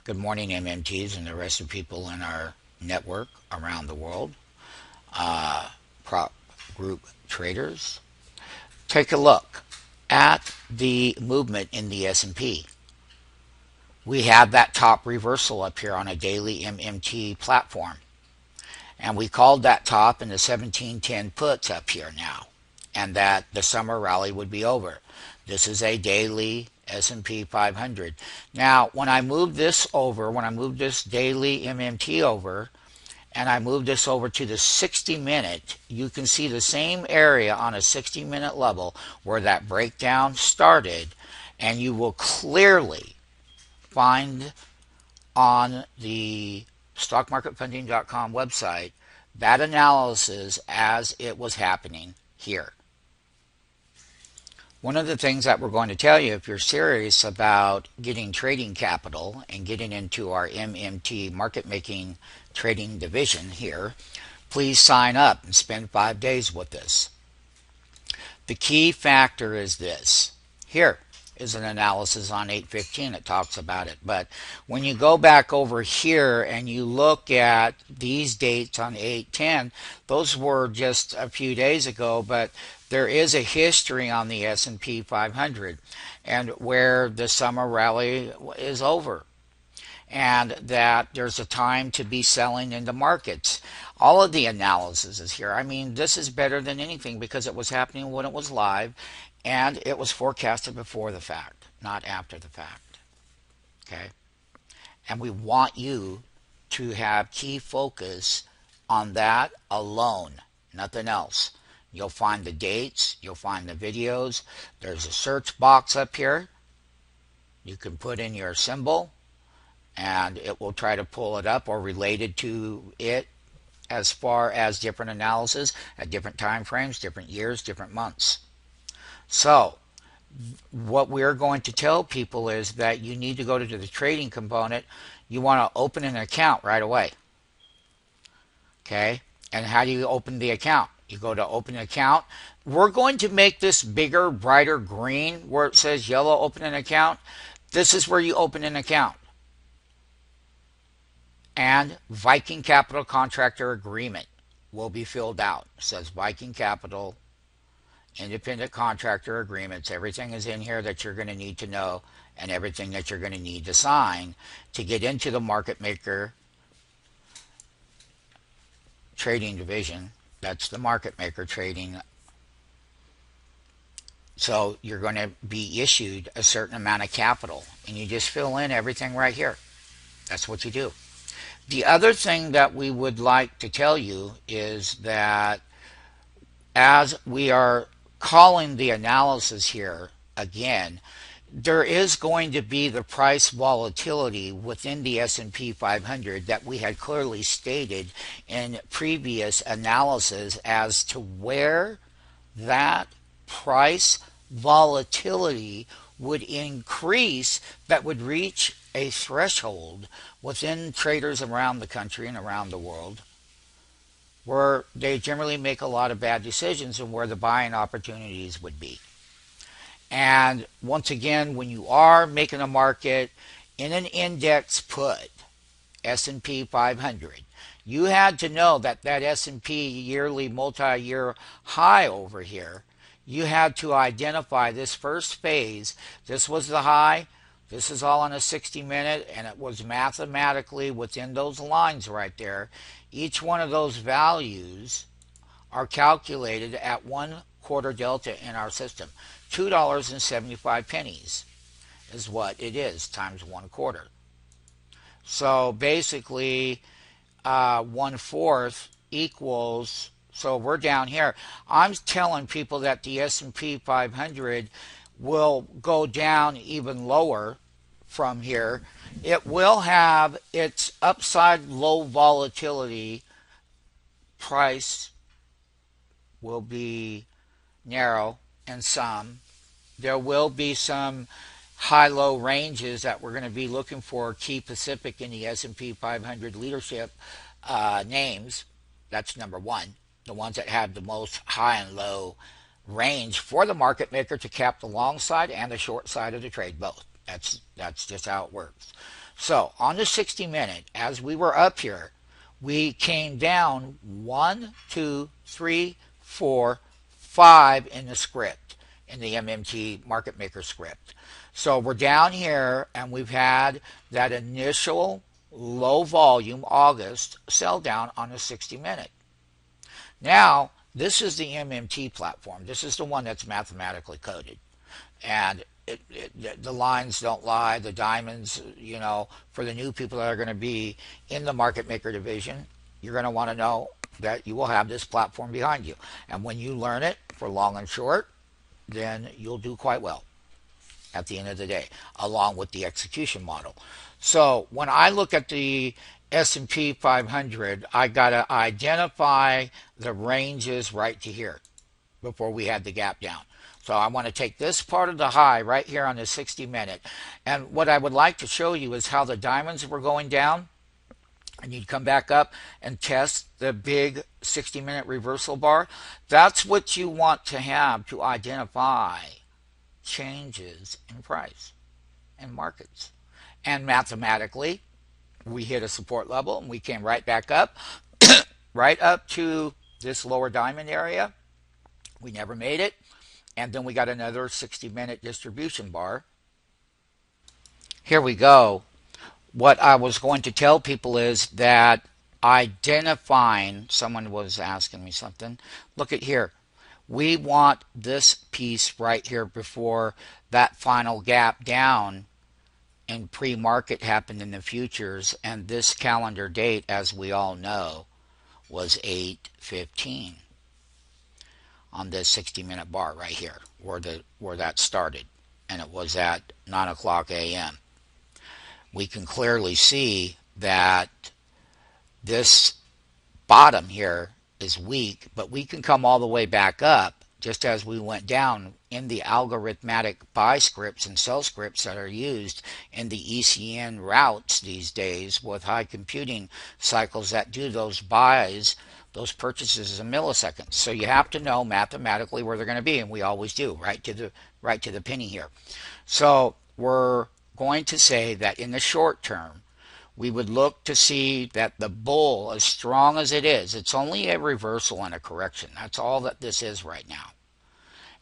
Good morning, MMTs and the rest of people in our network around the world. Prop group traders. Take a look at the movement in the S&P. We have that top reversal up here on a daily MMT platform. And we called that top in the 1710 puts up here now. And that the summer rally would be over. This is a daily S&P 500. Now, when I move this over, when I move this daily MMT over, and I move this over to the 60-minute, you can see the same area on a 60-minute level where that breakdown started, and you will clearly find on the stockmarketfunding.com website that analysis as it was happening here. One of the things that we're going to tell you, if you're serious about getting trading capital and getting into our MMT market making trading division here, please sign up and spend 5 days with us. The key factor is this. Here is an analysis on 8:15 that talks about it. But when you go back over here and you look at these dates on 8:10, those were just a few days ago, but there is a history on the S&P 500 and where the summer rally is over, and that there's a time to be selling into markets. All of the analysis is here. I mean, this is better than anything because it was happening when it was live and it was forecasted before the fact, not after the fact. Okay? And we want you to have key focus on that alone, nothing else. You'll find the dates, you'll find the videos. There's a search box up here. You can put in your symbol and it will try to pull it up or related to it as far as different analysis at different time frames, different years, different months. So what we're going to tell people is that you need to go to the trading component. You want to open an account right away. Okay? And how do you open the account? You go to open an account. We're going to make this bigger, brighter green where it says yellow open an account. This is where you open an account. And Viking Capital Contractor Agreement will be filled out. It says Viking Capital Independent Contractor Agreements. Everything is in here that you're going to need to know and everything that you're going to need to sign to get into the market maker trading division. That's the market maker trading. So you're going to be issued a certain amount of capital and you just fill in everything right here. That's what you do. The other thing that we would like to tell you is that as we are calling the analysis here again, there is going to be the price volatility within the S&P 500 that we had clearly stated in previous analysis as to where that price volatility would increase that would reach a threshold within traders around the country and around the world where they generally make a lot of bad decisions and where the buying opportunities would be. And once again, when you are making a market in an index put, S&P 500, you had to know that that S&P yearly multi-year high over here, you had to identify this first phase. This was the high. This is all on a 60-minute, and it was mathematically within those lines right there. Each one of those values are calculated at 1/4 delta in our system. $2.75 is what it is times 1/4. So basically 1/4 equals, so we're down here. I'm telling people that the S&P 500 will go down even lower from here. It will have its upside low volatility price will be narrow and some. There will be some high-low ranges that we're going to be looking for key Pacific in the S&P 500 leadership names. That's number one. The ones that have the most high and low range for the market maker to cap the long side and the short side of the trade, both. That's just how it works. So on the 60-minute, as we were up here, we came down 1, 2, 3, 4, 5 in the script, in the MMT market maker script. So we're down here and we've had that initial low volume August sell down on the 60-minute. Now, this is the MMT platform. This is the one that's mathematically coded. And the lines don't lie. The diamonds, for the new people that are going to be in the market maker division, you're going to want to know that you will have this platform behind you. And when you learn it for long and short, then you'll do quite well at the end of the day, along with the execution model. So when I look at the S&P 500, I got to identify the ranges right to here before we had the gap down. So I want to take this part of the high right here on the 60-minute. And what I would like to show you is how the diamonds were going down. And you'd come back up and test the big 60-minute reversal bar. That's what you want to have to identify changes in price and markets. And mathematically, we hit a support level and we came right back up, right up to this lower diamond area. We never made it. And then we got another 60-minute distribution bar. Here we go. What I was going to tell people is that identifying, someone was asking me something. Look at here. We want this piece right here before that final gap down in pre-market happened in the futures. And this calendar date, as we all know, was 8/15 on this 60-minute bar right here where that started. And it was at 9 o'clock a.m. We can clearly see that this bottom here is weak, but we can come all the way back up just as we went down in the algorithmic buy scripts and sell scripts that are used in the ECN routes these days with high computing cycles that do those buys, those purchases in milliseconds. So you have to know mathematically where they're going to be, and we always do, right to the penny here. So we're going to say that in the short term, we would look to see that the bull, as strong as it is, it's only a reversal and a correction. That's all that this is right now.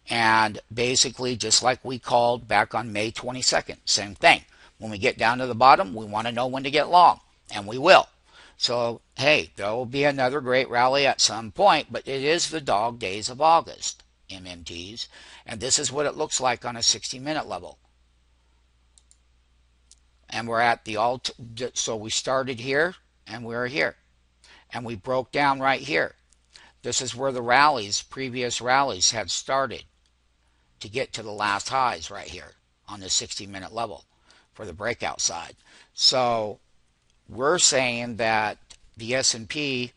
And basically, just like we called back on May 22nd, same thing. When we get down to the bottom, we want to know when to get long, and we will. So, hey, there will be another great rally at some point, but it is the dog days of August, MMTs, and this is what it looks like on a 60-minute level. And we're at the so we started here and we're here. And we broke down right here. This is where the rallies, previous rallies had started to get to the last highs right here on the 60-minute level for the breakout side. So we're saying that the S&P,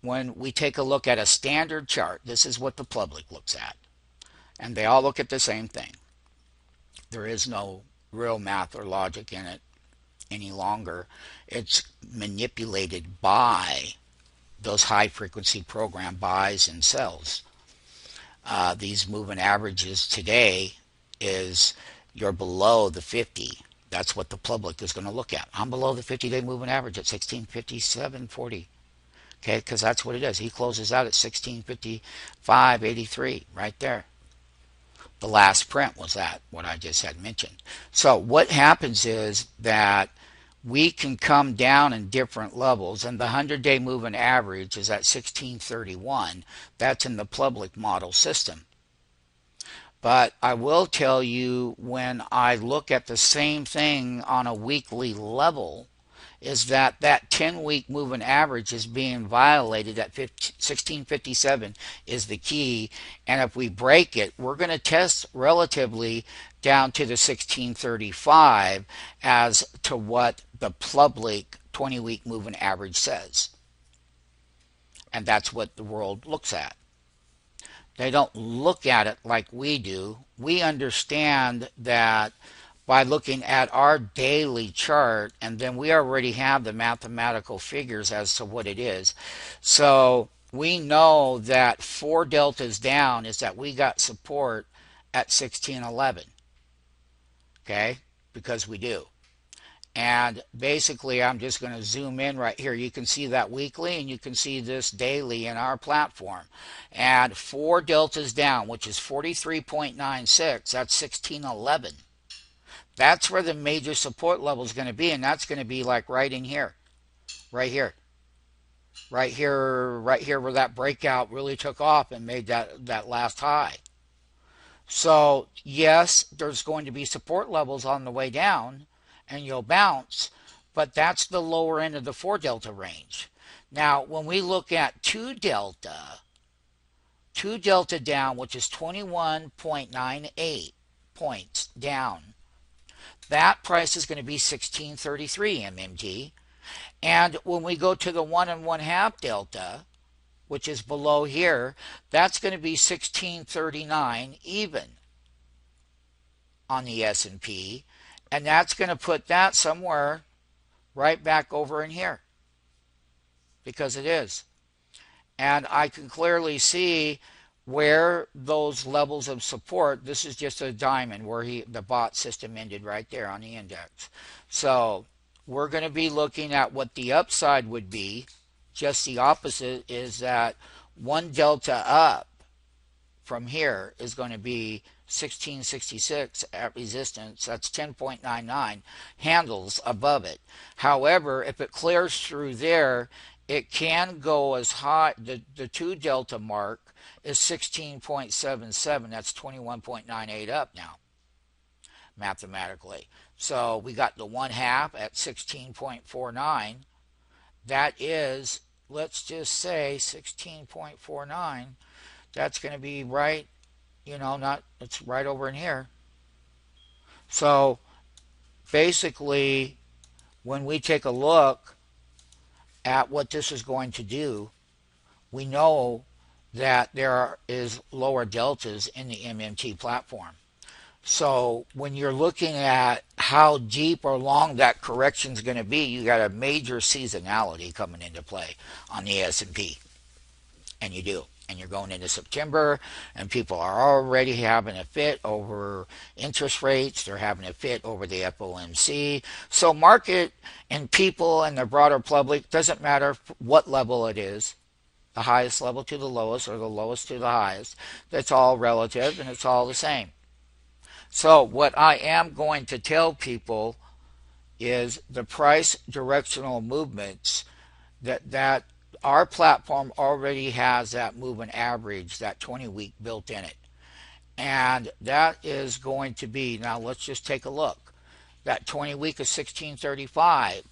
when we take a look at a standard chart, this is what the public looks at. And they all look at the same thing. There is no real math or logic in it any longer. It's manipulated by those high frequency program buys and sells. These moving averages today is you're below the 50. That's what the public is going to look at. I'm below the 50-day moving average at 1657.40. Okay, because that's what it is. He closes out at 1655.83 right there. The last print was that, what I just had mentioned. So what happens is that we can come down in different levels, and the 100-day moving average is at 1631. That's in the public model system. But I will tell you, when I look at the same thing on a weekly level, is that 10-week moving average is being violated at 1657 is the key. And if we break it, we're going to test relatively down to the 1635 as to what the public 20-week moving average says. And that's what the world looks at. They don't look at it like we do. We understand that by looking at our daily chart, and then we already have the mathematical figures as to what it is. So we know that 4 deltas down is that we got support at 1611. Okay? Because we do. And basically, I'm just going to zoom in right here. You can see that weekly, and you can see this daily in our platform. And 4 deltas down, which is 43.96, that's 1611. That's where the major support level is going to be, and that's going to be like right in here, right here, right here, right here where that breakout really took off and made that last high. So yes, there's going to be support levels on the way down, and you'll bounce, but that's the lower end of the 4 delta range. Now, when we look at 2 delta down, which is 21.98 points down, that price is going to be 1633 MMT. And when we go to the 1 1/2 delta, which is below here, that's going to be 1639 even on the S&P, and that's going to put that somewhere right back over in here, because it is. And I can clearly see where those levels of support, this is just a diamond where the bot system ended right there on the index. So we're going to be looking at what the upside would be. Just the opposite is that 1 delta up from here is going to be 1666 at resistance. That's 10.99 handles above it. However, if it clears through there, it can go as high. The 2 delta mark is 16.77. That's 21.98 up now, mathematically. So we got the 1/2 at 16.49. That is, let's just say 16.49. That's going to be right, it's right over in here. So basically, when we take a look at what this is going to do, we know that there is lower deltas in the MMT platform. So when you're looking at how deep or long that correction is going to be, you got a major seasonality coming into play on the S&P, and you do. And you're going into September, and people are already having a fit over interest rates. They're having a fit over the FOMC. So market and people and the broader public, doesn't matter what level it is, the highest level to the lowest or the lowest to the highest. That's all relative, and it's all the same. So what I am going to tell people is the price directional movements that our platform already has that moving average, that 20-week built in it. And that is going to be, now let's just take a look. That 20-week is 1635.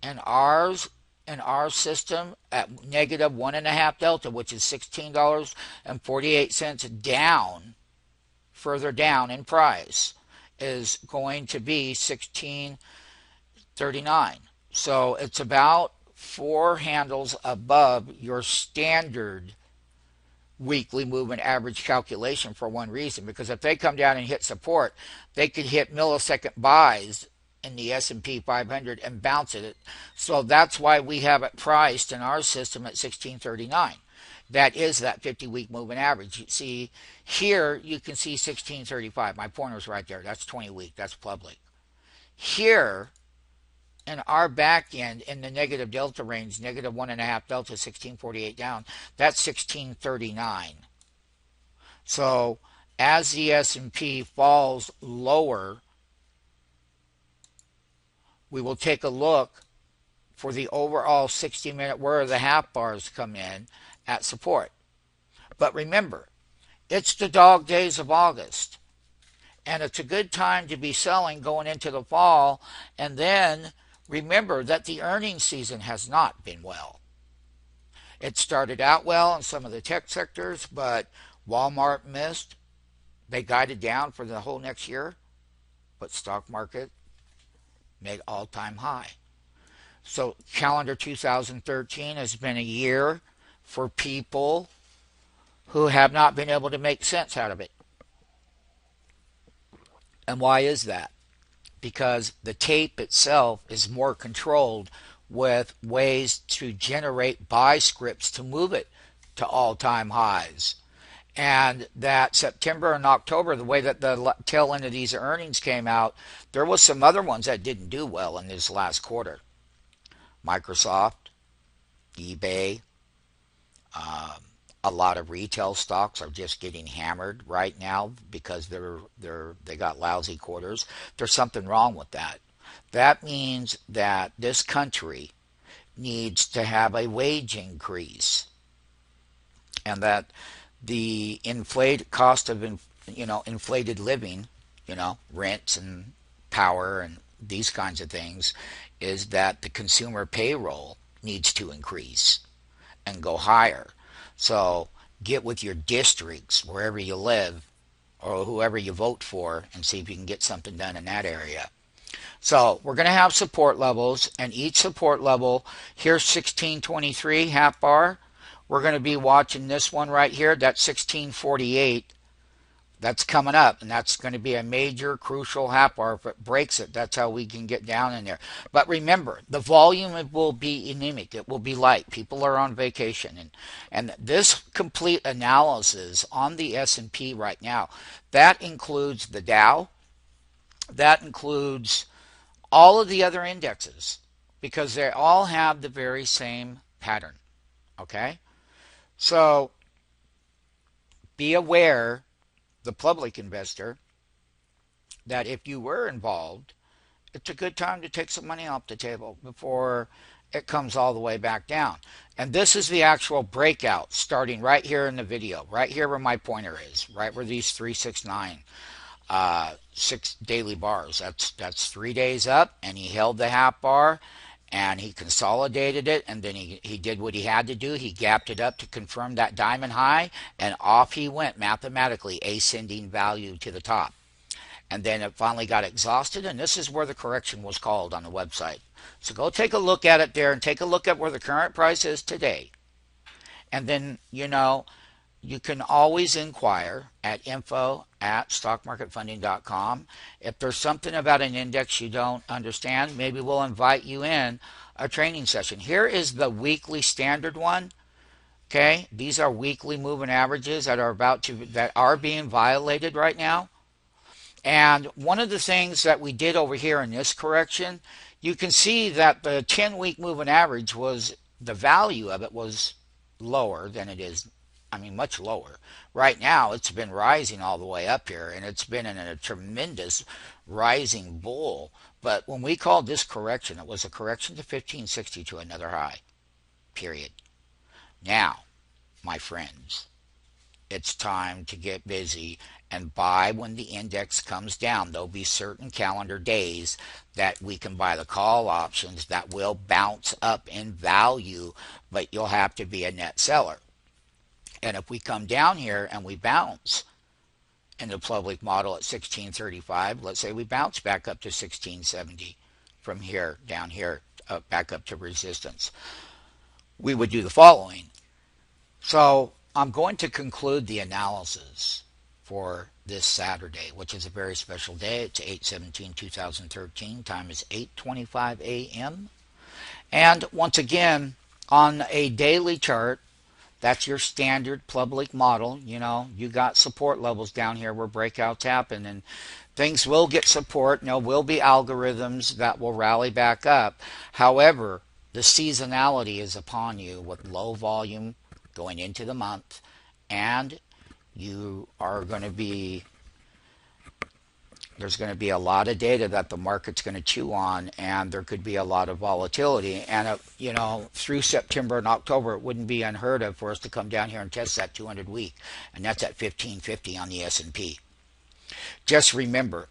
And ours, in our system, at negative 1 1/2 delta, which is $16.48 down, further down in price, is going to be 1639. So it's about 4 handles above your standard weekly moving average calculation for one reason, because if they come down and hit support, they could hit millisecond buys in the S&P 500 and bounce it. So that's why we have it priced in our system at 1639. That is that 50-week moving average. You see here, you can see 1635. My pointer's right there. That's 20-week. That's public. Here, in our back end, in the negative delta range, negative 1 1/2 delta, 1648 down, that's 1639. So as the S&P falls lower, we will take a look for the overall 60-minute where the half bars come in at support. But remember, it's the dog days of August, and it's a good time to be selling going into the fall. And then remember that the earnings season has not been well. It started out well in some of the tech sectors, but Walmart missed. They guided down for the whole next year, but stock market made all-time high. So calendar 2013 has been a year for people who have not been able to make sense out of it. And why is that? Because the tape itself is more controlled with ways to generate buy scripts to move it to all-time highs. And that September and October, the way that the tail end of these earnings came out, there was some other ones that didn't do well in this last quarter. Microsoft, eBay, a lot of retail stocks are just getting hammered right now because they got lousy quarters. There's something wrong with that. That means that this country needs to have a wage increase, and that the inflated cost of inflated living, rents and power and these kinds of things, is that the consumer payroll needs to increase and go higher. So get with your districts wherever you live or whoever you vote for and see if you can get something done in that area. So we're going to have support levels, and each support level, here's 1623 half bar. We're going to be watching this one right here. That's 1648. That's coming up, and that's going to be a major crucial half bar. If it breaks it, that's how we can get down in there. But remember, the volume will be anemic. It will be light. People are on vacation, and this complete analysis on the S&P right now, that includes the Dow, that includes all of the other indexes, because they all have the very same pattern. Okay, so be aware, the public investor, that if you were involved, it's a good time to take some money off the table before it comes all the way back down. And this is the actual breakout starting right here in the video, right here where my pointer is, right where these 369 6 daily bars. That's 3 days up, and he held the half bar, and he consolidated it, and then he did what he had to do. He gapped it up to confirm that diamond high, and off he went mathematically, ascending value to the top. And then it finally got exhausted, and this is where the correction was called on the website. So go take a look at it there and take a look at where the current price is today. And then, you can always inquire at info@stockmarketfunding.com. If there's something about an index you don't understand, maybe we'll invite you in a training session. Here is the weekly standard one. Okay, these are weekly moving averages that are being violated right now. And one of the things that we did over here in this correction, you can see that the 10-week moving average the value of it was lower than it is. I mean, much lower. Right now, it's been rising all the way up here, and it's been in a tremendous rising bull. But when we called this correction, it was a correction to 1560 to another high, period. Now, my friends, it's time to get busy and buy when the index comes down. There'll be certain calendar days that we can buy the call options that will bounce up in value, but you'll have to be a net seller. And if we come down here and we bounce in the public model at 1635, let's say we bounce back up to 1670 from here, down here, back up to resistance, we would do the following. So I'm going to conclude the analysis for this Saturday, which is a very special day. It's 8/17/2013. Time is 8:25 a.m. And once again, on a daily chart, that's your standard public model. You got support levels down here where breakouts happen, and things will get support, and there will be algorithms that will rally back up. However, the seasonality is upon you with low volume going into the month, and there's going to be a lot of data that the market's going to chew on, and there could be a lot of volatility. And through September and October, it wouldn't be unheard of for us to come down here and test that 200 week, and that's at 1550 on the S&P. Just remember,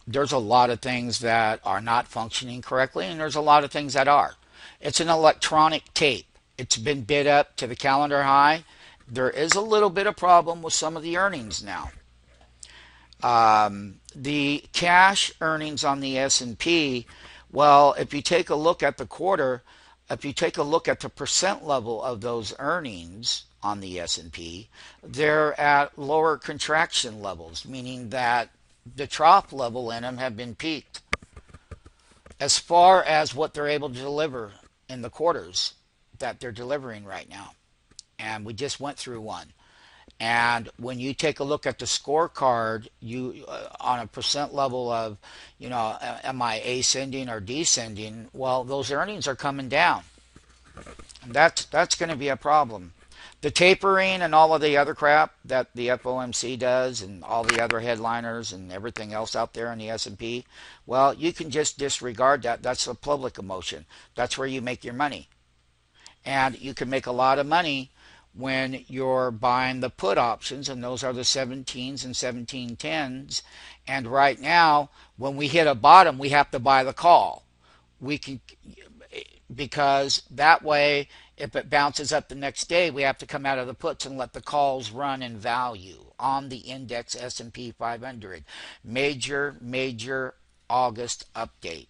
there's a lot of things that are not functioning correctly, and there's a lot of things that are. It's an electronic tape. It's been bid up to the calendar high. There is a little bit of problem with some of the earnings now. The cash earnings on the S&P, well, if you take a look at the quarter, if you take a look at the percent level of those earnings on the S&P, they're at lower contraction levels, meaning that the trough level in them have been peaked as far as what they're able to deliver in the quarters that they're delivering right now. And we just went through one. And when you take a look at the scorecard, you on a percent level of, am I ascending or descending? Well, those earnings are coming down. And that's going to be a problem. The tapering and all of the other crap that the FOMC does and all the other headliners and everything else out there in the S&P, well, you can just disregard that. That's a public emotion. That's where you make your money. And you can make a lot of money when you're buying the put options, and those are the 17s and 1710s. And right now, when we hit a bottom, we have to buy the call. We can, because that way, if it bounces up the next day, we have to come out of the puts and let the calls run in value on the index S&P 500. Major August update.